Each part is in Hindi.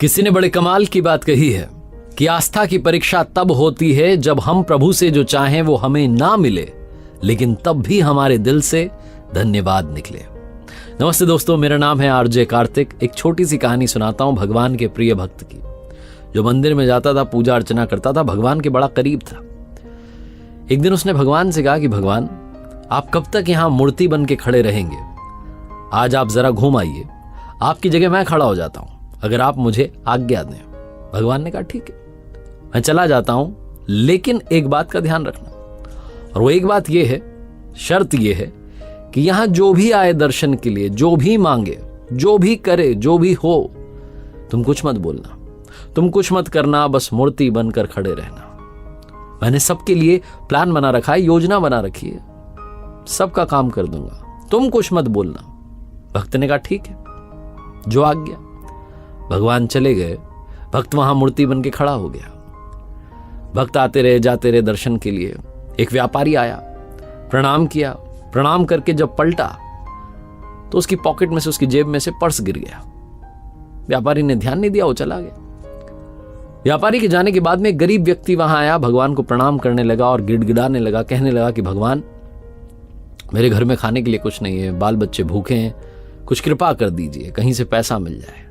किसी ने बड़े कमाल की बात कही है कि आस्था की परीक्षा तब होती है जब हम प्रभु से जो चाहें वो हमें ना मिले, लेकिन तब भी हमारे दिल से धन्यवाद निकले। नमस्ते दोस्तों, मेरा नाम है आरजे कार्तिक। एक छोटी सी कहानी सुनाता हूं भगवान के प्रिय भक्त की, जो मंदिर में जाता था, पूजा अर्चना करता था, भगवान के बड़ा करीब था। एक दिन उसने भगवान से कहा कि भगवान, आप कब तक यहां मूर्ति बन के खड़े रहेंगे? आज आप जरा घूम आइए, आपकी जगह मैं खड़ा हो जाता हूं, अगर आप मुझे आज्ञा दें। भगवान ने कहा ठीक है, मैं चला जाता हूं, लेकिन एक बात का ध्यान रखना, और वो एक बात ये है, शर्त ये है कि यहां जो भी आए दर्शन के लिए, जो भी मांगे, जो भी करे, जो भी हो, तुम कुछ मत बोलना, तुम कुछ मत करना, बस मूर्ति बनकर खड़े रहना। मैंने सबके लिए प्लान बना रखा है, योजना बना रखी है, सबका काम कर दूंगा, तुम कुछ मत बोलना। भक्त ने कहा ठीक है, जो आज्ञा। भगवान चले गए, भक्त वहां मूर्ति बन के खड़ा हो गया। भक्त आते रहे, जाते रहे दर्शन के लिए। एक व्यापारी आया, प्रणाम किया, प्रणाम करके जब पलटा तो उसकी पॉकेट में से, उसकी जेब में से पर्स गिर गया। व्यापारी ने ध्यान नहीं दिया, वो चला गया। व्यापारी के जाने के बाद में एक गरीब व्यक्ति वहां आया, भगवान को प्रणाम करने लगा और गिड़गिड़ाने लगा, कहने लगा कि भगवान, मेरे घर में खाने के लिए कुछ नहीं है, बाल बच्चे भूखे हैं, कुछ कृपा कर दीजिए, कहीं से पैसा मिल जाए।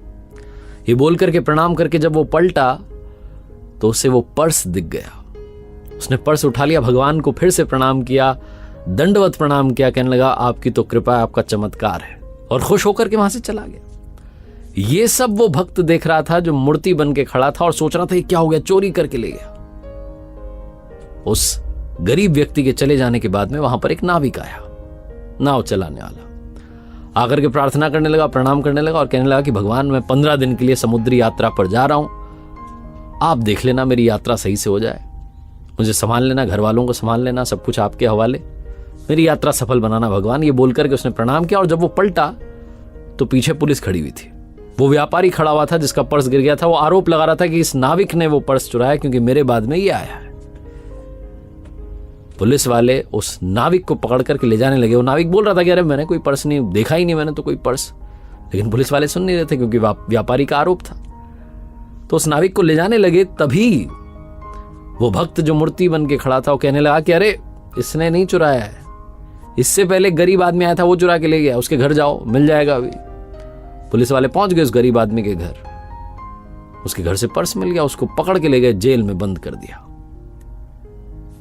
ये बोल करके, प्रणाम करके जब वो पलटा तो उसे वो पर्स दिख गया। उसने पर्स उठा लिया, भगवान को फिर से प्रणाम किया, दंडवत प्रणाम किया, कहने लगा आपकी तो कृपा है, आपका चमत्कार है, और खुश होकर के वहां से चला गया। ये सब वो भक्त देख रहा था जो मूर्ति बन के खड़ा था और सोच रहा था ये क्या हो गया, चोरी करके ले गया। उस गरीब व्यक्ति के चले जाने के बाद में वहां पर एक नाविक आया, नाव चलाने वाला, आकर के प्रार्थना करने लगा, प्रणाम करने लगा और कहने लगा कि भगवान, मैं 15 दिन के लिए समुद्री यात्रा पर जा रहा हूं, आप देख लेना मेरी यात्रा सही से हो जाए, मुझे संभाल लेना, घर वालों को संभाल लेना, सब कुछ आपके हवाले, मेरी यात्रा सफल बनाना भगवान। ये बोल करके उसने प्रणाम किया, और जब वो पलटा तो पीछे पुलिस खड़ी हुई थी। वो व्यापारी खड़ा हुआ था जिसका पर्स गिर गया था। वो आरोप लगा रहा था कि इस नाविक ने वो पर्स चुराया क्योंकि मेरे बाद में ये आया है। पुलिस वाले उस नाविक को पकड़ करके ले जाने लगे। वो नाविक बोल रहा था कि अरे मैंने कोई पर्स नहीं देखा, ही नहीं मैंने तो कोई पर्स, लेकिन पुलिस वाले सुन नहीं रहे थे क्योंकि व्यापारी का आरोप था। तो उस नाविक को ले जाने लगे, तभी वो भक्त जो मूर्ति बन के खड़ा था वो कहने लगा कि अरे इसने नहीं चुराया है, इससे पहले गरीब आदमी आया था, वो चुरा के ले गया, उसके घर जाओ, मिल जाएगा अभी। पुलिस वाले पहुंच गए उस गरीब आदमी के घर, उसके घर से पर्स मिल गया, उसको पकड़ के ले गए, जेल में बंद कर दिया।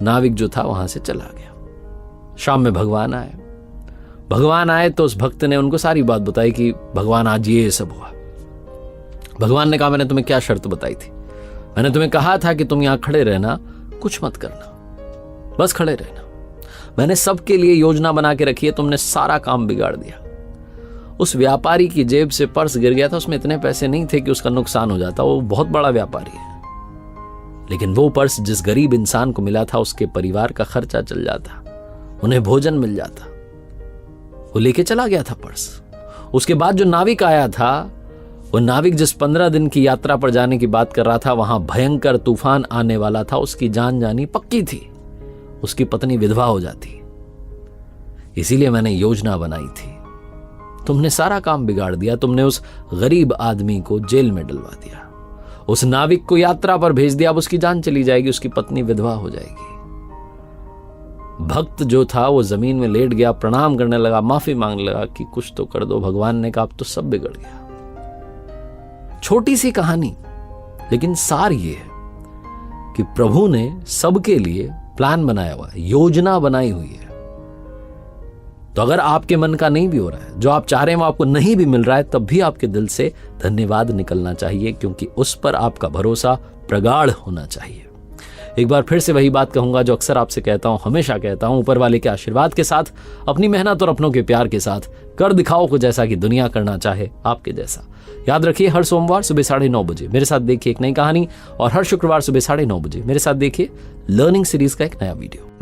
नाविक जो था वहां से चला गया। शाम में भगवान आए। भगवान आए तो उस भक्त ने उनको सारी बात बताई कि भगवान आज ये सब हुआ। भगवान ने कहा मैंने तुम्हें क्या शर्त बताई थी? मैंने तुम्हें कहा था कि तुम यहां खड़े रहना, कुछ मत करना, बस खड़े रहना। मैंने सबके लिए योजना बना के रखी है, तुमने सारा काम बिगाड़ दिया। उस व्यापारी की जेब से पर्स गिर गया था, उसमें इतने पैसे नहीं थे कि उसका नुकसान हो जाता, वो बहुत बड़ा व्यापारी है, लेकिन वो पर्स जिस गरीब इंसान को मिला था उसके परिवार का खर्चा चल जाता, उन्हें भोजन मिल जाता। वो लेके चला गया था पर्स। उसके बाद जो नाविक आया था, वो नाविक जिस 15 दिन की यात्रा पर जाने की बात कर रहा था, वहां भयंकर तूफान आने वाला था, उसकी जान जानी पक्की थी, उसकी पत्नी विधवा हो जाती। इसीलिए मैंने योजना बनाई थी, तुमने सारा काम बिगाड़ दिया, तुमने उस गरीब आदमी को जेल में डलवा दिया, उस नाविक को यात्रा पर भेज दिया, अब उसकी जान चली जाएगी, उसकी पत्नी विधवा हो जाएगी। भक्त जो था वो जमीन में लेट गया, प्रणाम करने लगा, माफी मांगने लगा कि कुछ तो कर दो। भगवान ने कहा अब तो सब बिगड़ गया। छोटी सी कहानी, लेकिन सार ये है कि प्रभु ने सबके लिए प्लान बनाया हुआ है, योजना बनाई हुई है। तो अगर आपके मन का नहीं भी हो रहा है, जो आप चाह रहे हैं वो आपको नहीं भी मिल रहा है, तब भी आपके दिल से धन्यवाद निकलना चाहिए, क्योंकि उस पर आपका भरोसा प्रगाढ़ होना चाहिए। एक बार फिर से वही बात कहूंगा जो अक्सर आपसे कहता हूं, हमेशा कहता हूं, ऊपर वाले के आशीर्वाद के साथ, अपनी मेहनत और अपनों के प्यार के साथ कर दिखाओ कुछ ऐसा कि दुनिया करना चाहे आपके जैसा। याद रखिए, हर सोमवार सुबह 9:30 बजे मेरे साथ देखिए एक नई कहानी, और हर शुक्रवार सुबह 9:30 बजे मेरे साथ देखिए लर्निंग सीरीज का एक नया वीडियो।